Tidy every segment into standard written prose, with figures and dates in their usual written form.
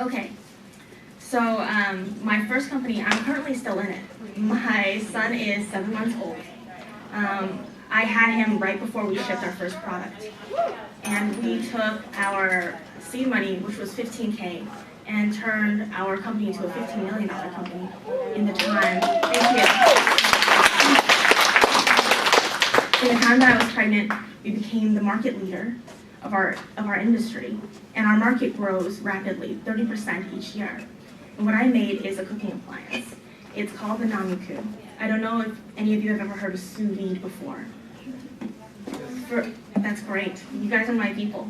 Okay, so my first company, I'm currently still in it. My son is 7 months old. I had him right before we shipped our first product. And we took our seed money, which was $15K, and turned our company to a $15 million company in the time. Thank you. In the time that I was pregnant, we became the market leader of our industry, and our market grows rapidly, 30% each year. And what I made is a cooking appliance. It's called the Namuku. I don't know if any of you have ever heard of sous vide before. That's great. You guys are my people.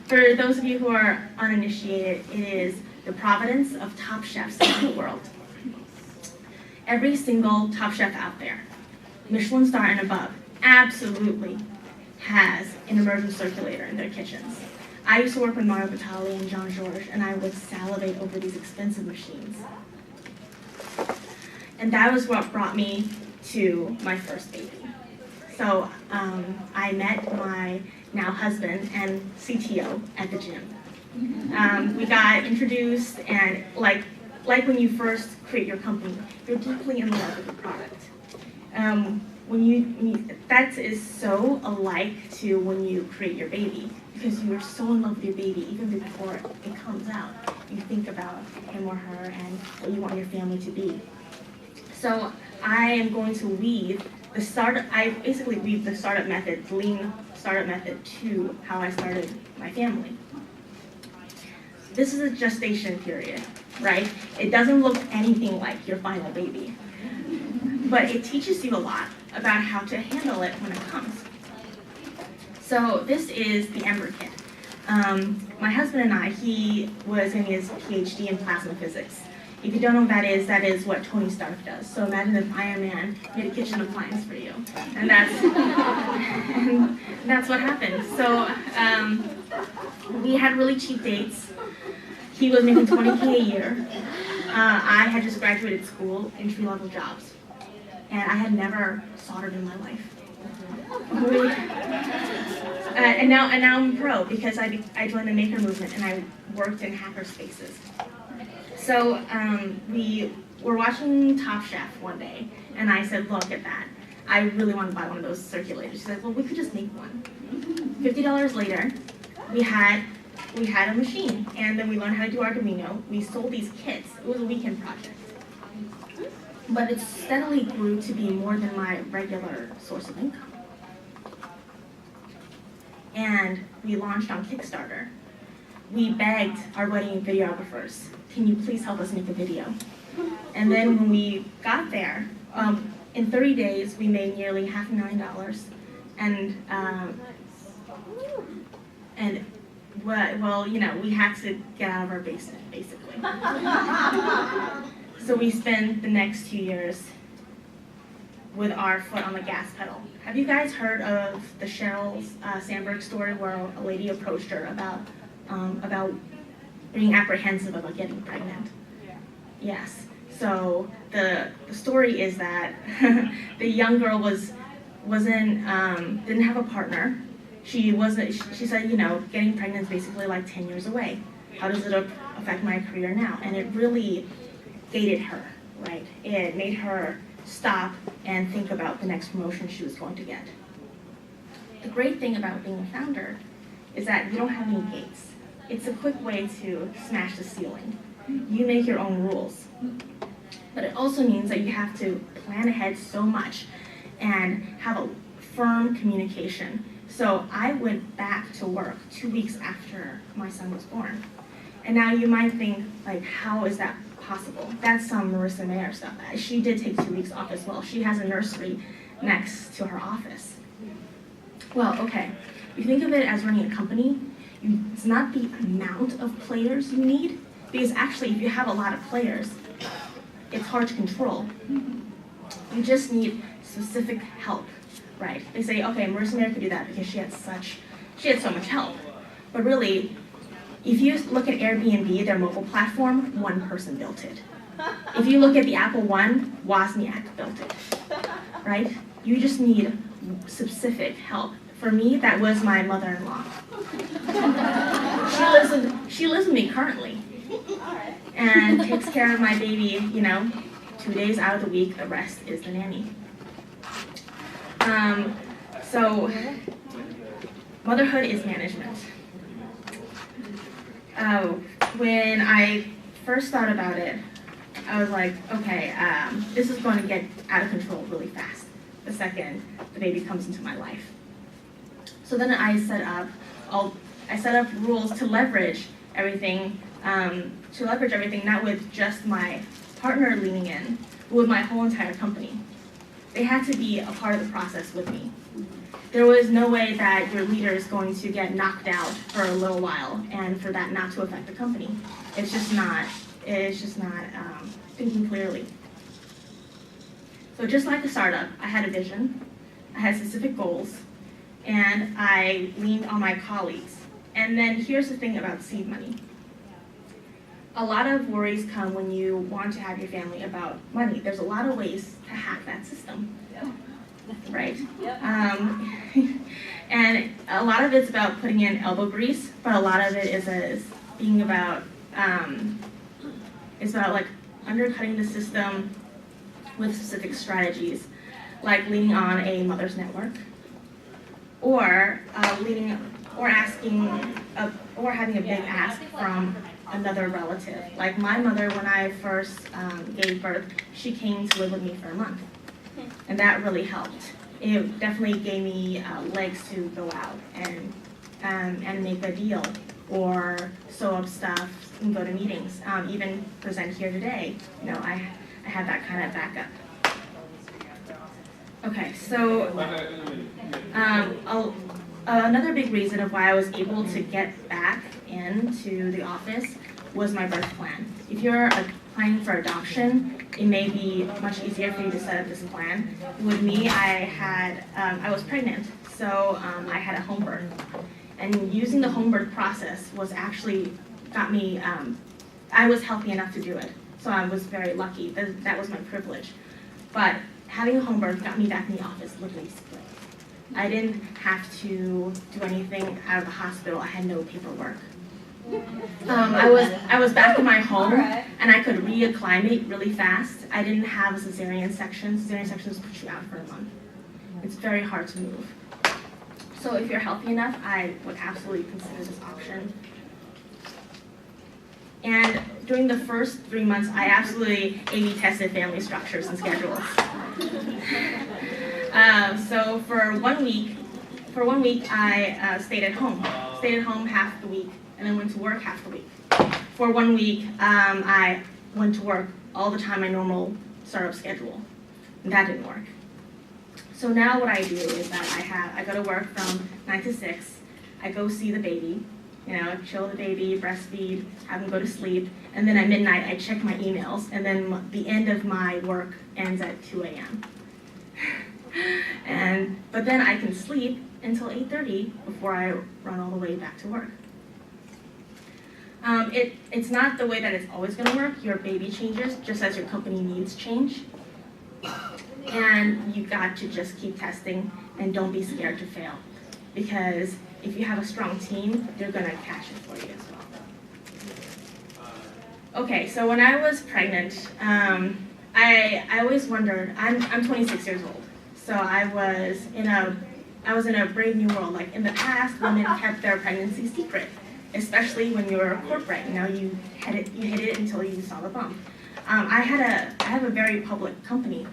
For those of you who are uninitiated, it is the providence of top chefs in the world. Every single top chef out there, Michelin star and above, absolutely has an immersion circulator in their kitchens. I used to work with Mario Batali and Jean Georges, and I would salivate over these expensive machines. And that was what brought me to my first baby. So I met my now husband and CTO at the gym. We got introduced, and like when you first create your company, you're deeply in love with the product. That is so alike to when you create your baby, because you are so in love with your baby even before it comes out. You think about him or her and what you want your family to be. So I am going to weave the startup. I basically weave the startup method, the lean startup method, to how I started my family. This is a gestation period, right? It doesn't look anything like your final baby, but it teaches you a lot about how to handle it when it comes. So this is the Ember kit. My husband and I, he was in his PhD in plasma physics. If you don't know what that is what Tony Stark does. So imagine if Iron Man made a kitchen appliance for you. And that's what happened. So we had really cheap dates. He was making $20K a year. I had just graduated school, entry-level jobs. And I had never soldered in my life. And now I'm a pro because I joined the maker movement and I worked in hacker spaces. So we were watching Top Chef one day, and I said, look at that. I really want to buy one of those circulators. She said, well, we could just make one. $50 later, we had a machine, and then we learned how to do Arduino. We sold these kits. It was a weekend project. But it steadily grew to be more than my regular source of income. And we launched on Kickstarter. We begged our wedding videographers, can you please help us make a video? And then when we got there, in 30 days, we made nearly $500,000. And well, you know, we had to get out of our basement, basically. So we spent the next 2 years with our foot on the gas pedal. Have you guys heard of the Sheryl Sandberg story where a lady approached her about being apprehensive about getting pregnant? Yes. So the story is that the young girl didn't have a partner. She said, you know, getting pregnant is basically like 10 years away. How does it affect my career now? And it really gated her, right? It made her stop and think about the next promotion she was going to get. The great thing about being a founder is that you don't have any gates. It's a quick way to smash the ceiling. You make your own rules. But it also means that you have to plan ahead so much and have a firm communication. So I went back to work 2 weeks after my son was born. And now you might think, like, how is that possible? That's some Marissa Mayer stuff. She did take 2 weeks off as well. She has a nursery next to her office. Well, okay, if you think of it as running a company, it's not the amount of players you need, because actually if you have a lot of players, it's hard to control. You just need specific help, right? They say, okay, Marissa Mayer could do that because she had so much help. But really, if you look at Airbnb, their mobile platform, one person built it. If you look at the Apple One, Wozniak built it, right? You just need specific help For me, that was my mother-in-law. She lives with me currently and takes care of my baby, 2 days out of the week. The rest is the nanny. So motherhood is management. When I first thought about it, I was like, okay, this is going to get out of control really fast the second the baby comes into my life. So then I set up rules to leverage everything, not with just my partner leaning in, but with my whole entire company. They had to be a part of the process with me. There was no way that your leader is going to get knocked out for a little while and for that not to affect the company. It's just not thinking clearly. So just like a startup, I had a vision, I had specific goals, and I leaned on my colleagues. And then here's the thing about seed money. A lot of worries come when you want to have your family about money. There's a lot of ways to hack that system, right? Yep. And a lot of it's about putting in elbow grease, but a lot of it is being about, it's about like undercutting the system with specific strategies, like leaning on a mother's network, or having a big ask from another relative. Like my mother, when I first gave birth, she came to live with me for a month, and that really helped. It definitely gave me legs to go out and make a deal, or sew up stuff and go to meetings. Even present here today, I have that kind of backup. Okay, so another big reason of why I was able to get back into the office was my birth plan. If you're applying for adoption, it may be much easier for you to set up this plan. With me, I was pregnant, so I had a home birth. And using the home birth process was actually got me, I was healthy enough to do it. So I was very lucky. That was my privilege. But having a home birth got me back in the office literally split. I didn't have to do anything out of the hospital. I had no paperwork. I was back in my home, and I could reacclimate really fast. I didn't have a cesarean section. Cesarean sections put you out for a month. It's very hard to move. So if you're healthy enough, I would absolutely consider this option. And during the first 3 months, I absolutely A/B tested family structures and schedules. So for 1 week, I stayed at home half the week, and then went to work half the week. For 1 week, I went to work all the time, my normal startup schedule, and that didn't work. So now what I do is that I go to work from 9 to 6. I go see the baby, chill the baby, breastfeed, have him go to sleep, and then at midnight I check my emails, and then the end of my work ends at 2 a.m. But then I can sleep until 8:30 before I run all the way back to work. It's not the way that it's always going to work. Your baby changes just as your company needs change. And you got to just keep testing and don't be scared to fail. Because if you have a strong team, they're going to catch it for you as well. Okay, so when I was pregnant, I always wondered, I'm 26 years old. So I was in a brave new world. Like in the past, women kept their pregnancy secret, especially when you were corporate. You hid it until you saw the bump. I have a very public company.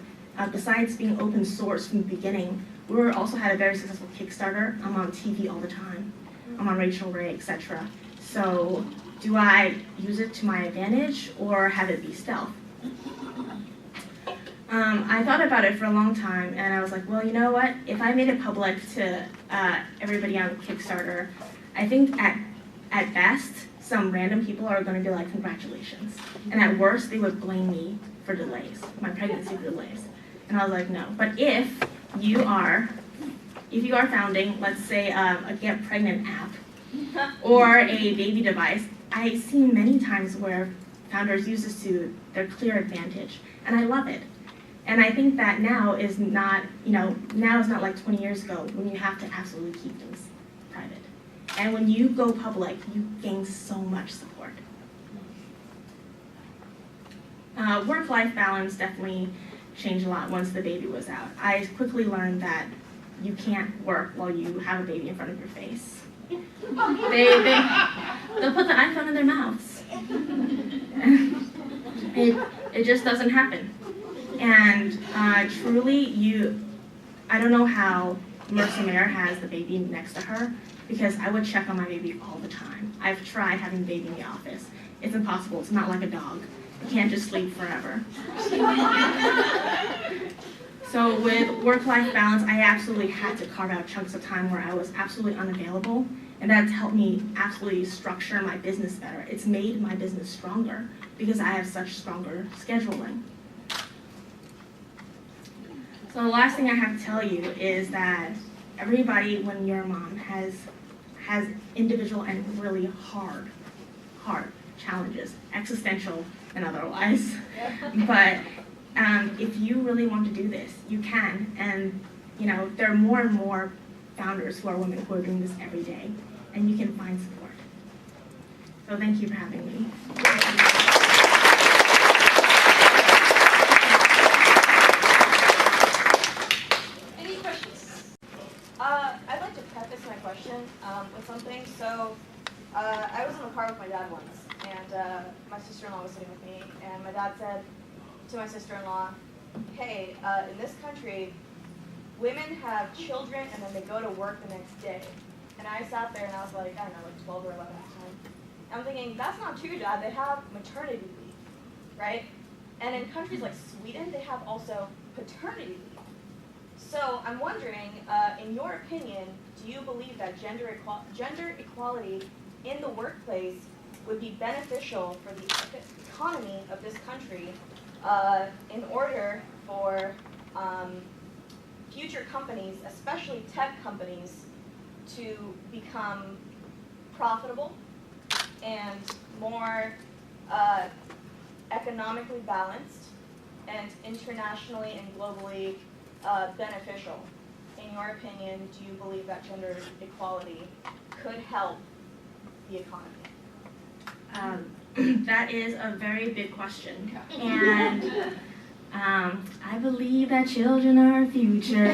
Besides being open source from the beginning, we also had a very successful Kickstarter. I'm on TV all the time. I'm on Rachel Ray, etc. So do I use it to my advantage or have it be stealth? I thought about it for a long time, and I was like, well, you know what? If I made it public to everybody on Kickstarter, I think at best, some random people are going to be like, congratulations. And at worst, they would blame me for delays, my pregnancy delays. And I was like, no. But if you are founding, let's say, a Get Pregnant app or a baby device, I've seen many times where founders use this to their clear advantage, and I love it. And I think that now is not, now is not like 20 years ago when you have to absolutely keep things private. And when you go public, you gain so much support. Work-life balance definitely changed a lot once the baby was out. I quickly learned that you can't work while you have a baby in front of your face. They'll put the iPhone in their mouths. It just doesn't happen. And truly, I don't know how Marissa Mayer has the baby next to her, because I would check on my baby all the time. I've tried having the baby in the office. It's impossible. It's not like a dog. You can't just sleep forever. So with work-life balance, I absolutely had to carve out chunks of time where I was absolutely unavailable, and that's helped me absolutely structure my business better. It's made my business stronger because I have such stronger scheduling. So the last thing I have to tell you is that everybody, when you're a mom, has individual and really hard challenges, existential and otherwise. But if you really want to do this, you can. And there are more and more founders who are women who are doing this every day, and you can find support. So thank you for having me. Any questions? I'd like to preface my question with something. So I was in the car with my dad once, and my sister-in-law was sitting with me, and my dad said to my sister-in-law, hey, in this country, women have children and then they go to work the next day. And I sat there and I was like, I don't know, like 12 or 11 at the time. I'm thinking, that's not true, Dad. They have maternity leave, right? And in countries like Sweden, they have also paternity leave. So I'm wondering, in your opinion, do you believe that gender equality in the workplace would be beneficial for the economy of this country in order for future companies, especially tech companies, to become profitable and more economically balanced and internationally and globally beneficial? In your opinion, do you believe that gender equality could help the economy? That is a very big question, and I believe that children are our future.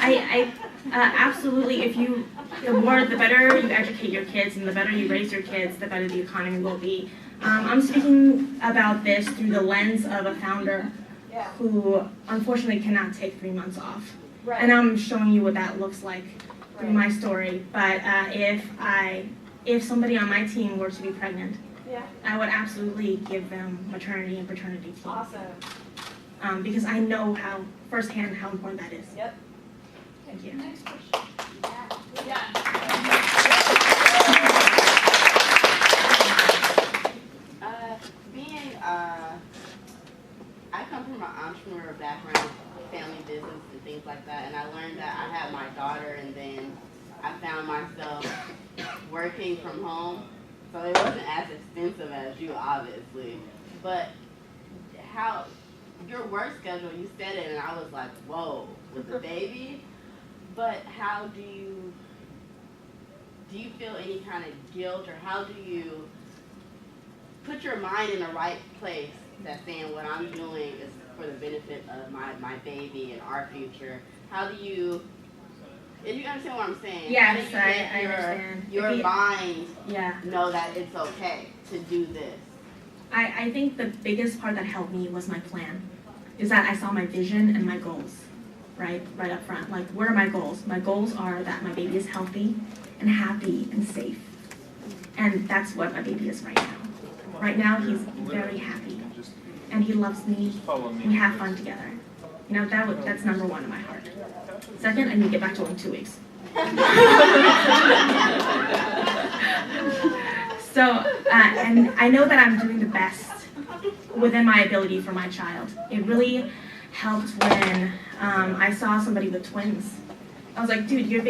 I absolutely. The better you educate your kids and the better you raise your kids, the better the economy will be. I'm speaking about this through the lens of a founder who unfortunately cannot take 3 months off. Right. And I'm showing you what that looks like through my story. But if somebody on my team were to be pregnant, I would absolutely give them maternity and paternity leave. Awesome. Because I know firsthand how important that is. Yep. Thank you. Next question. I come from an entrepreneurial background, family business and things like that, and I learned that I had my daughter, and then I found myself working from home, so it wasn't as extensive as you, obviously, but how your work schedule, you said it, and I was like, whoa, with the baby, but how do you feel any kind of guilt, or how do you put your mind in the right place that's saying what I'm doing is for the benefit of my baby and our future? How do you, if you understand what I'm saying? Yes, how do you I understand. Your mind Yeah. know that it's okay to do this? I think the biggest part that helped me was my plan. Is that I saw my vision and my goals, right up front. Like, what are my goals? My goals are that my baby is healthy and happy and safe. And that's what my baby is right now. Right now, he's very happy, and he loves me. We have fun together. That's number one in my heart. Second, I need to get back to him in 2 weeks. So, and I know that I'm doing the best within my ability for my child. It really helped when I saw somebody with twins. I was like, dude, your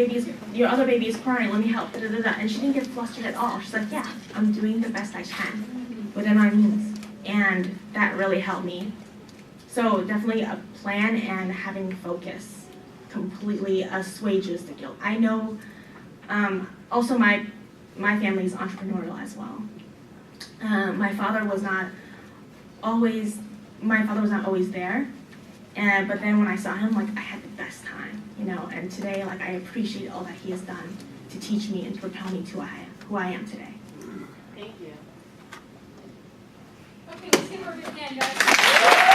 other baby is crying, let me help, da, da, da, da. And she didn't get flustered at all. She's like, yeah, I'm doing the best I can within my means. And that really helped me. So definitely a plan and having focus completely assuages the guilt. I know, also my family is entrepreneurial as well. My father was not always there, but then when I saw him, like, I had the best time, you know, and today, like, I appreciate all that he has done to teach me and to propel me to who I am today. Thank you. Okay, let's give her a big hand, guys.